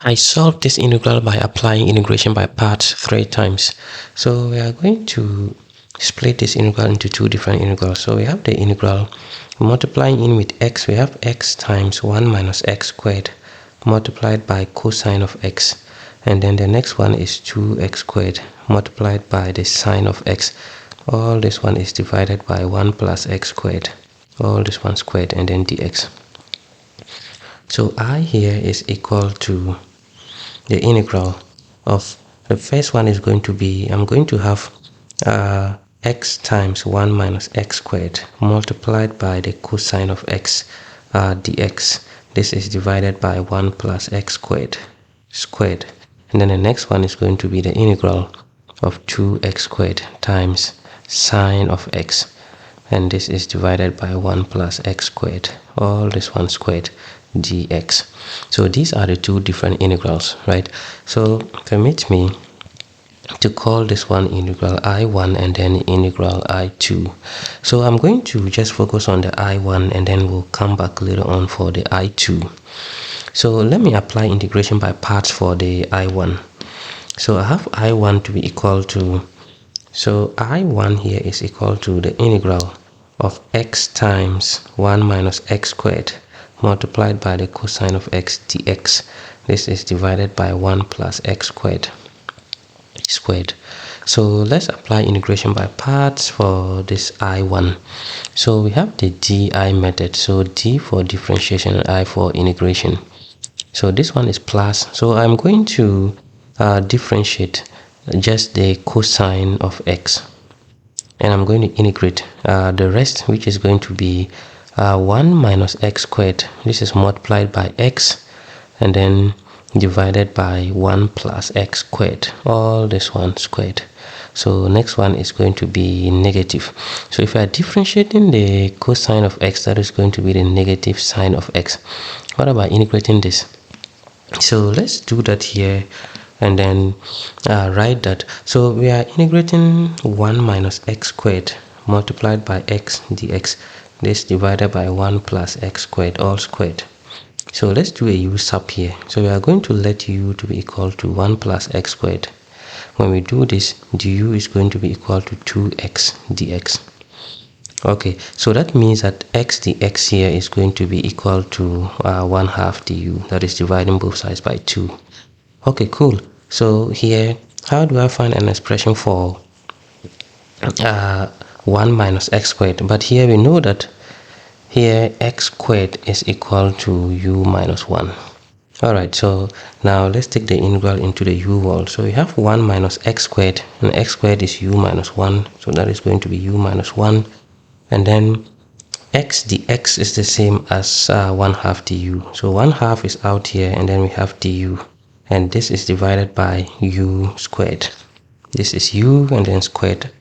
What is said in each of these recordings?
I solved this integral by applying integration by parts 3 times. So we are going to split this integral into two different integrals. So we have the integral multiplying in with x. We have x times 1 minus x squared multiplied by cosine of x. And then the next one is 2x squared multiplied by the sine of x. All this one is divided by 1 plus x squared. All this one squared and then dx. So I here is equal to the integral of the first one is going to be, I'm going to have x times 1 minus x squared multiplied by the cosine of x dx. This is divided by 1 plus x squared. And then the next one is going to be the integral of 2x squared times sine of x. And this is divided by 1 plus x squared. All this one squared dx. So these are the two different integrals, right? So permit me to call this one integral I1 and then integral I2. So I'm going to just focus on the I1 and then we'll come back later on for the I2. So let me apply integration by parts for the I1. So I have I1 to be equal to, so I1 here is equal to the integral of x times 1 minus x squared multiplied by the cosine of x dx. This is divided by 1 plus x squared. So let's apply integration by parts for this I1. So we have the DI method. So D for differentiation and I for integration. So this one is plus. So I'm going to differentiate just the cosine of x. And I'm going to integrate the rest, which is going to be 1 minus x squared. This is multiplied by x and then divided by 1 plus x squared. All this one squared. So next one is going to be negative. So if I are differentiating the cosine of x, that is going to be the negative sine of x. What about integrating this? So let's do that here and then write that. So we are integrating 1 minus x squared multiplied by x dx. This divided by 1 plus x squared, all squared. So let's do a u sub here. So we are going to let u to be equal to 1 plus x squared. When we do this, du is going to be equal to 2x dx. Okay, so that means that x dx here is going to be equal to 1/2 du. That is dividing both sides by 2. Okay, cool. So here, how do I find an expression for 1 minus x squared? But here we know that here x squared is equal to u minus 1. Alright, so now let's take the integral into the u world. So we have 1 minus x squared, and x squared is u minus 1. So that is going to be u minus 1. And then x dx is the same as 1/2 du. So 1/2 is out here, and then we have du. And this is divided by u squared. This is u and then squared.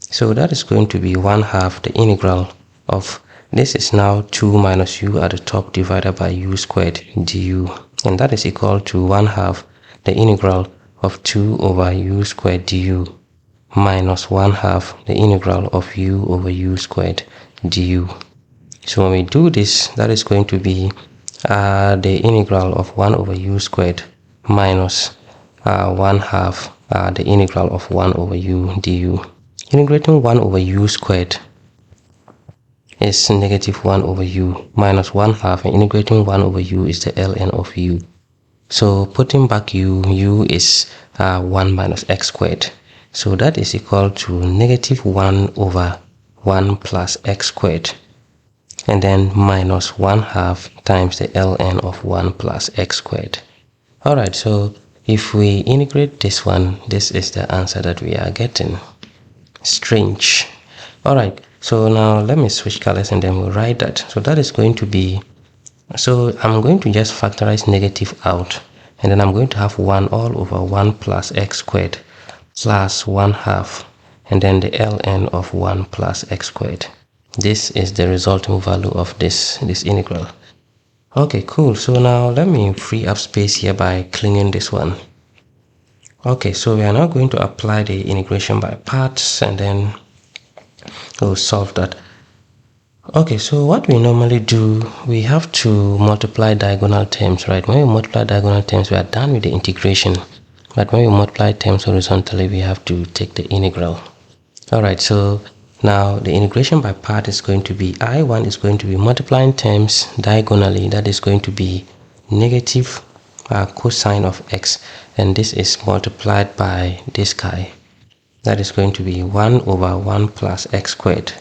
So that is going to be 1/2 the integral of, this is now 2 minus u at the top divided by u squared du. And that is equal to 1/2 the integral of 2 over u squared du minus 1/2 the integral of u over u squared du. So when we do this, that is going to be the integral of 1 over u squared minus 1/2 the integral of 1 over u du. Integrating 1 over u squared is negative 1 over u minus 1/2, and integrating 1 over u is the ln of u. So putting back u is 1 minus x squared. So that is equal to negative 1 over 1 plus x squared, and then minus 1/2 times the ln of 1 plus x squared. Alright, so if we integrate this one, this is the answer that we are getting. Strange. Alright, so now let me switch colors and then we'll write that. So that is going to be, so I'm going to just factorize negative out, and then I'm going to have 1 all over 1 plus x squared plus 1/2, and then the ln of 1 plus x squared. This is the resulting value of this integral. Okay, cool. So now let me free up space here by cleaning this one. Okay, so we are now going to apply the integration by parts and then we'll solve that. Okay, so what we normally do, we have to multiply diagonal terms, right? When we multiply diagonal terms, we are done with the integration. But when we multiply terms horizontally, we have to take the integral. Alright, so now the integration by part is going to be I1 is going to be multiplying terms diagonally. That is going to be negative cosine of x, and this is multiplied by this guy. That is going to be 1 over 1 plus x squared,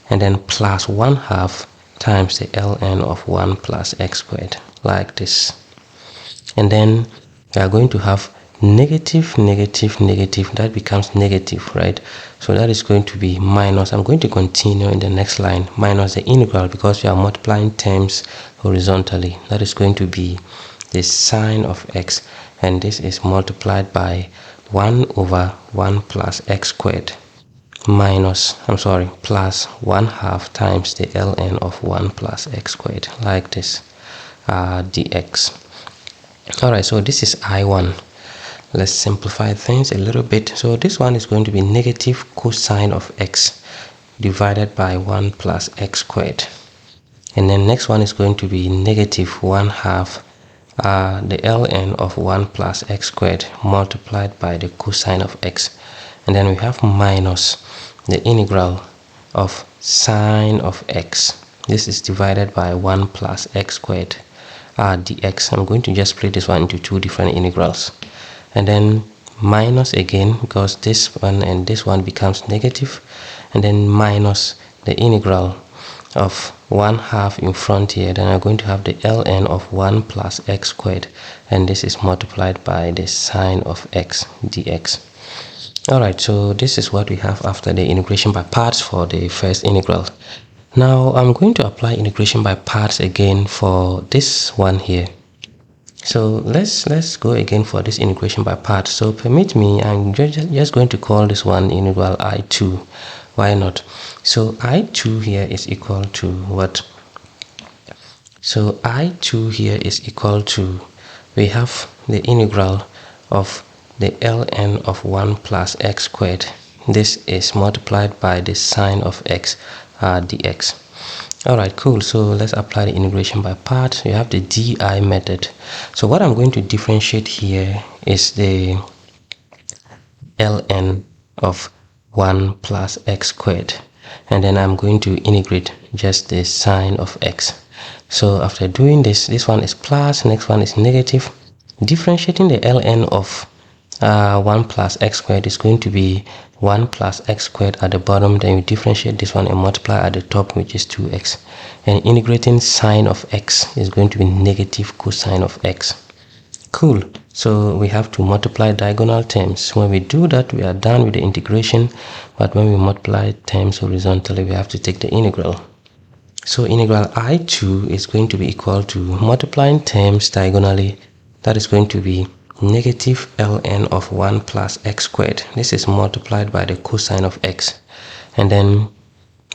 and then plus 1/2 times the ln of 1 plus x squared, like this. And then we are going to have negative, negative, negative. That becomes negative, right? So that is going to be minus. I'm going to continue in the next line, minus the integral, because we are multiplying terms horizontally. That is going to be the sine of x, and this is multiplied by 1 over 1 plus x squared minus, plus 1/2 times the ln of 1 plus x squared, like this, dx. Alright, so this is I1. Let's simplify things a little bit. So this one is going to be negative cosine of x divided by 1 plus x squared. And then next one is going to be negative 1/2 the ln of 1 plus x squared multiplied by the cosine of x. And then we have minus the integral of sine of x. This is divided by 1 plus x squared dx. I'm going to just split this one into two different integrals. And then minus again, because this one and this one becomes negative, and then minus the integral of 1/2 in front here. Then I'm going to have the ln of 1 plus x squared, and this is multiplied by the sine of x dx. Alright, so this is what we have after the integration by parts for the first integral. Now I'm going to apply integration by parts again for this one here. So let's go again for this integration by parts. So permit me, I'm just going to call this one integral I2. Why not? So I2 here is equal to what? So I2 here is equal to, we have the integral of the ln of 1 plus x squared. This is multiplied by the sine of x dx. Alright, cool. So let's apply the integration by parts. You have the di method. So what I'm going to differentiate here is the ln of 1 plus x squared, and then I'm going to integrate just the sine of x. So after doing this, this one is plus, next one is negative. Differentiating the ln of 1 plus x squared is going to be 1 plus x squared at the bottom. Then you differentiate this one and multiply at the top, which is 2x. And integrating sine of x is going to be negative cosine of x. Cool. So we have to multiply diagonal terms. When we do that, we are done with the integration. But when we multiply terms horizontally, we have to take the integral. So integral I2 is going to be equal to multiplying terms diagonally. That is going to be negative ln of 1 plus x squared. This is multiplied by the cosine of x. And then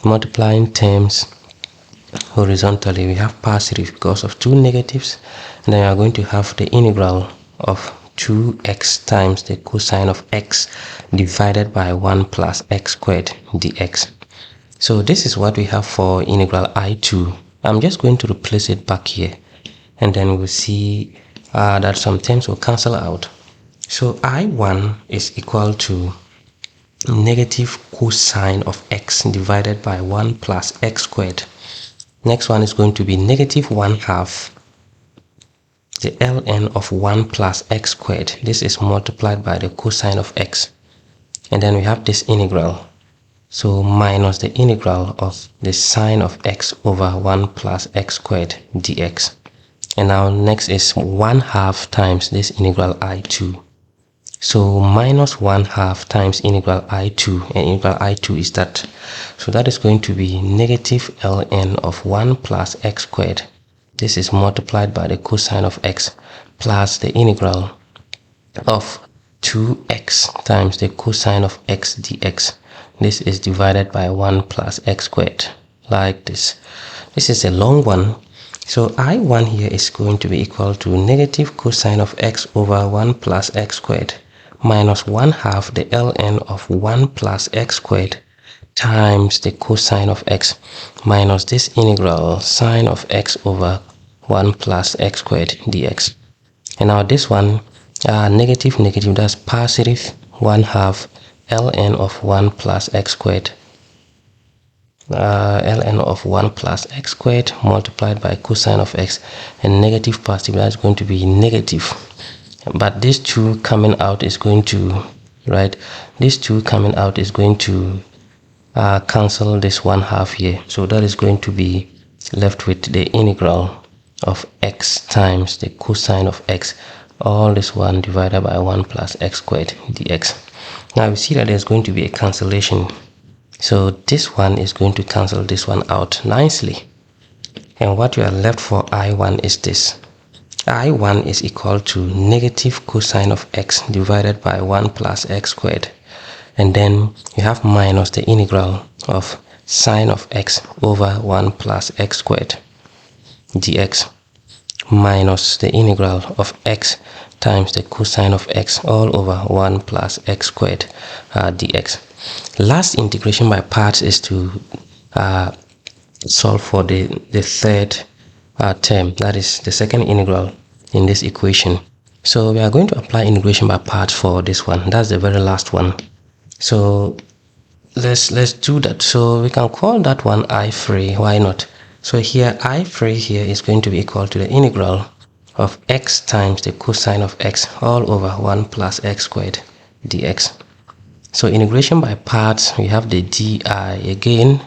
multiplying terms horizontally, we have positive because of two negatives. And then we are going to have the integral of 2x times the cosine of x divided by 1 plus x squared dx. So this is what we have for integral I2. I'm just going to replace it back here, and then we'll see that some terms will cancel out. So I1 is equal to negative cosine of x divided by 1 plus x squared. Next one is going to be negative 1/2 the ln of 1 plus x squared. This is multiplied by the cosine of x. And then we have this integral. So minus the integral of the sine of x over 1 plus x squared dx. And now next is 1/2 times this integral I2. So minus 1/2 times integral I2, and integral I2 is that. So that is going to be negative ln of 1 plus x squared. This is multiplied by the cosine of x plus the integral of 2x times the cosine of x dx. This is divided by 1 plus x squared, like this. This is a long one. So I1 here is going to be equal to negative cosine of x over 1 plus x squared minus 1/2 the ln of 1 plus x squared times the cosine of x minus this integral sine of x over 1 plus x squared dx. And now this one, negative, that's positive 1/2 ln of 1 plus x squared. Ln of 1 plus x squared multiplied by cosine of x, and negative positive, that's going to be negative. But this 2 coming out is going to, right, this 2 coming out is going to cancel this 1/2 here. So that is going to be left with the integral of x times the cosine of x, all this one divided by 1 plus x squared dx. Now we see that there's going to be a cancellation. So this one is going to cancel this one out nicely. And what you are left for I1 is this. I1 is equal to negative cosine of x divided by 1 plus x squared. And then you have minus the integral of sine of x over 1 plus x squared dx minus the integral of x times the cosine of x all over 1 plus x squared dx. Last integration by parts is to solve for the third term, that is the second integral in this equation. So we are going to apply integration by parts for this one. That's the very last one. So let's do that. So we can call that one I3. Why not? So here I3 here is going to be equal to the integral of x times the cosine of x all over 1 plus x squared dx. So integration by parts, we have the di again.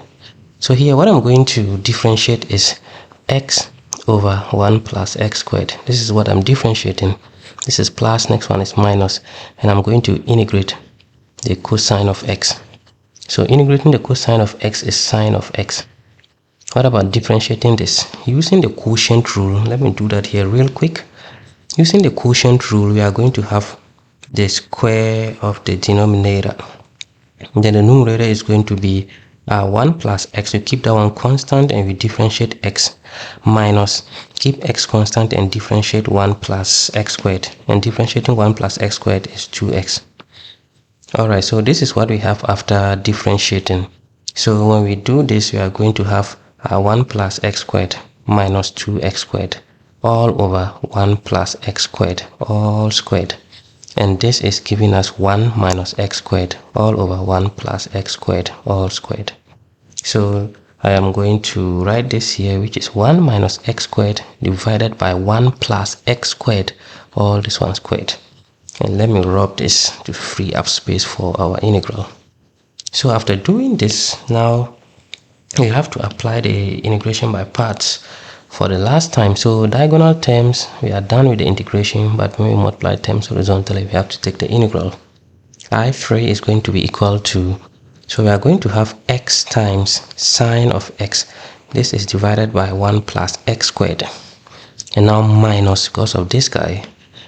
So here what I'm going to differentiate is x over 1 plus x squared. This is what I'm differentiating. This is plus, next one is minus, and I'm going to integrate the cosine of x. So integrating the cosine of x is sine of x. What about differentiating this? Using the quotient rule, let me do that here real quick. Using the quotient rule, we are going to have the square of the denominator. Then the numerator is going to be 1 plus x. You keep that one constant and we differentiate x, minus keep x constant and differentiate 1 plus x squared. And differentiating 1 plus x squared is 2x. Alright, so this is what we have after differentiating. So when we do this, we are going to have 1 plus x squared minus 2x squared all over 1 plus x squared all squared. And this is giving us 1 minus x squared all over 1 plus x squared all squared. So I am going to write this here, which is 1 minus x squared divided by 1 plus x squared all this one squared. And let me rub this to free up space for our integral. So after doing this, now we have to apply the integration by parts for the last time. So diagonal terms, we are done with the integration, but when we multiply terms horizontally, we have to take the integral. I3 is going to be equal to, so we are going to have x times sine of x. This is divided by 1 plus x squared. And now minus because of this guy.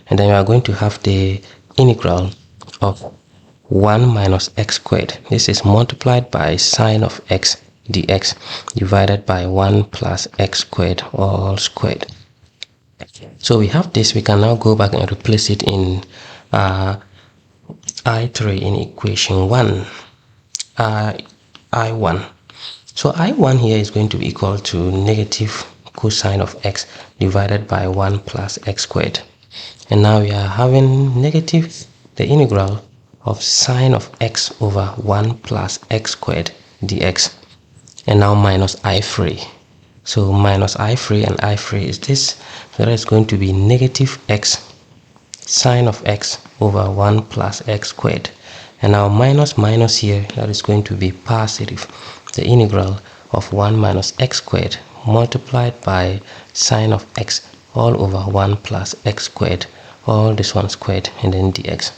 And then we are going to have the integral of 1 minus x squared. This is multiplied by sine of x dx divided by 1 plus x squared all squared. So we have this. We can now go back and replace it in I3 in equation 1. I1. So I1 here is going to be equal to negative cosine of x divided by 1 plus x squared. And now we are having negative the integral of sine of x over 1 plus x squared dx. And now minus I3. So minus I3 and I3 is this. So that is going to be negative x sine of x over 1 plus x squared. And now minus minus here, that is going to be positive. The integral of 1 minus x squared multiplied by sine of x all over 1 plus x squared, all this one squared, and then dx.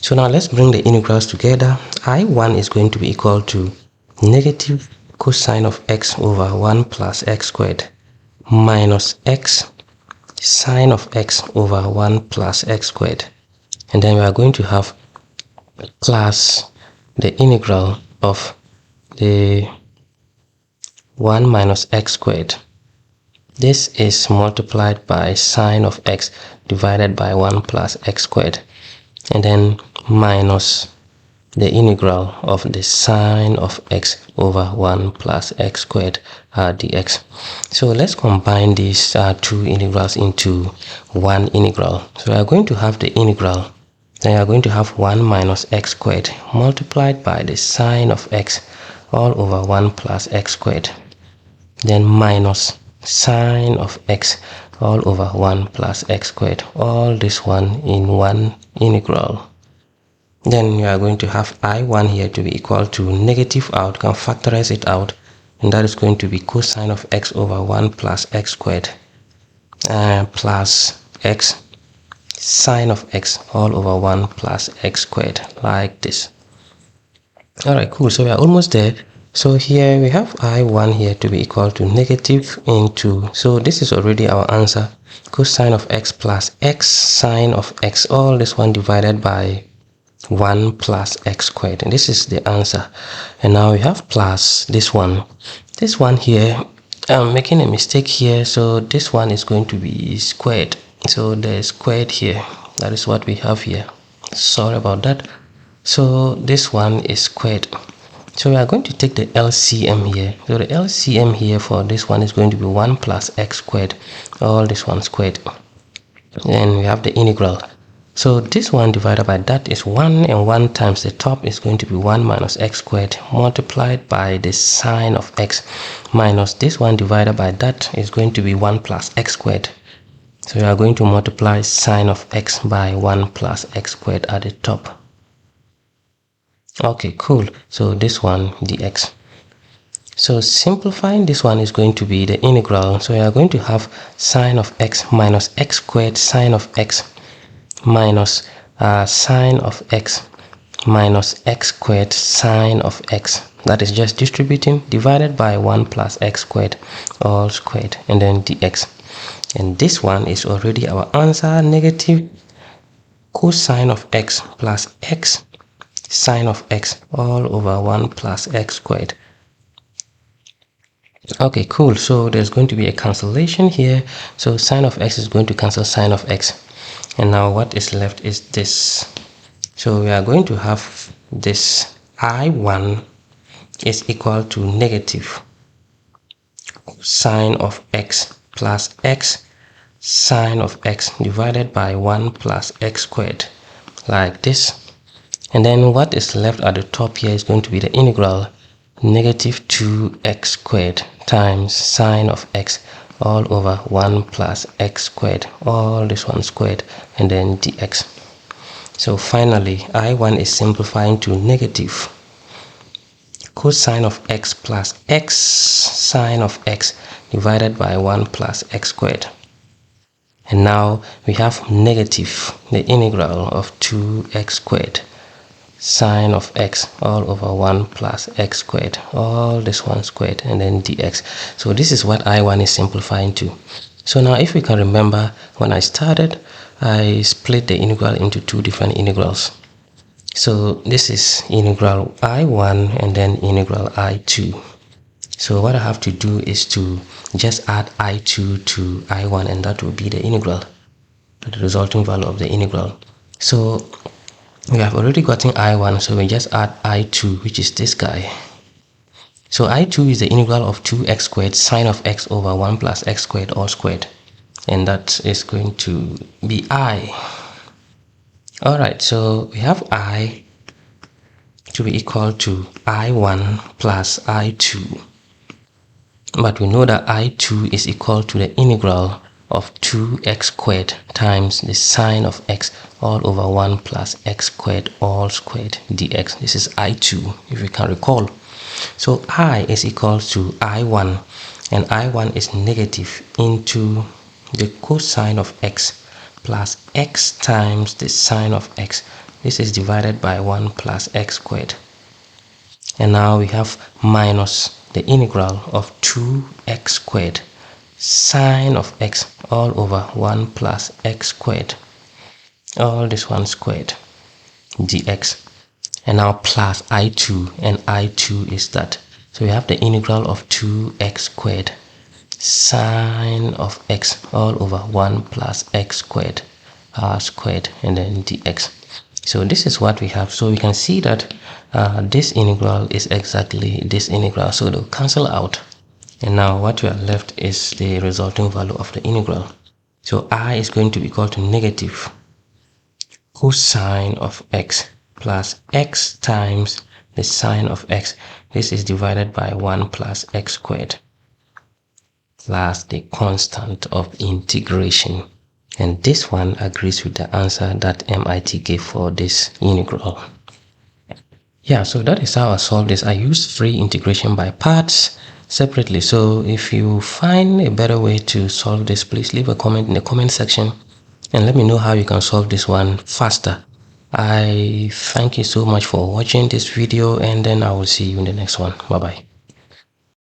So now let's bring the integrals together. I1 is going to be equal to negative cosine of x over 1 plus x squared minus x sine of x over 1 plus x squared. And then we are going to have plus the integral of the 1 minus x squared. This is multiplied by sine of x divided by 1 plus x squared. And then minus the integral of the sine of x over 1 plus x squared dx. So let's combine these two integrals into one integral. So we are going to have the integral, then we are going to have 1 minus x squared multiplied by the sine of x all over 1 plus x squared, then minus sine of x all over 1 plus x squared, all this one in one integral. Then we are going to have I1 here to be equal to negative out, can factorize it out, and that is going to be cosine of x over 1 plus x squared plus x sine of x all over 1 plus x squared, like this. Alright, cool. So we are almost there. So here we have I1 here to be equal to negative into, so this is already our answer, cosine of x plus x sine of x, all this one divided by 1 plus x squared, and this is the answer. And now we have plus this one here. I'm making a mistake here, so this one is going to be squared, so the squared here, that is what we have here. Sorry about that. So this one is squared, so we are going to take the LCM here. So the LCM here for this one is going to be 1 plus x squared, all this one squared, and we have the integral. So this one divided by that is 1, and 1 times the top is going to be 1 minus x squared multiplied by the sine of x, minus this one divided by that is going to be 1 plus x squared. So we are going to multiply sine of x by 1 plus x squared at the top. Okay, cool. So this one dx. So simplifying this one is going to be the integral. So we are going to have sine of x minus x squared sine of x minus sine of x minus x squared sine of x, that is just distributing, divided by 1 plus x squared all squared, and then dx. And this one is already our answer, negative cosine of x plus x sine of x all over 1 plus x squared. Okay, cool. So there's going to be a cancellation here, so sine of x is going to cancel sine of x, and now what is left is this. So we are going to have this I1 is equal to negative sine of x plus x sine of x divided by 1 plus x squared, like this. And then what is left at the top here is going to be the integral, negative 2x squared times sine of x all over 1 plus x squared, all this one squared, and then dx. So finally I1 is simplifying to negative cosine of x plus x sine of x divided by 1 plus x squared. And now we have negative the integral of 2x squared sine of x all over 1 plus x squared, all this one squared, and then dx. So this is what I1 is simplifying to. So now if we can remember, when I started, I split the integral into two different integrals. So this is integral I1 and then integral I2. So what I have to do is to just add I2 to I1, and that will be the integral, the resulting value of the integral. So we have already gotten I1, so we just add I2, which is this guy. So I2 is the integral of 2x squared sine of x over 1 plus x squared all squared, and that is going to be I. Alright, so we have I to be equal to I1 plus I2, but we know that I2 is equal to the integral of 2x squared times the sine of x all over 1 plus x squared all squared dx. This is I2, if you can recall. So I is equal to I1, and I1 is negative into the cosine of x plus x times the sine of x. This is divided by 1 plus x squared. And now we have minus the integral of 2x squared sine of x all over 1 plus x squared, all this one squared dx. And now plus I2, and I2 is that. So we have the integral of 2x squared sine of x all over 1 plus x squared squared, and then dx. So this is what we have. So we can see that this integral is exactly this integral, so they'll cancel out, and now what we are left is the resulting value of the integral. So I is going to be equal to negative cosine of x plus x times the sine of x. This is divided by 1 plus x squared plus the constant of integration. And this one agrees with the answer that MIT gave for this integral. Yeah, so that is how I solved this. I used free integration by parts separately. So if you find a better way to solve this, please leave a comment in the comment section and let me know how you can solve this one faster. I thank you so much for watching this video, and then I will see you in the next one. Bye bye.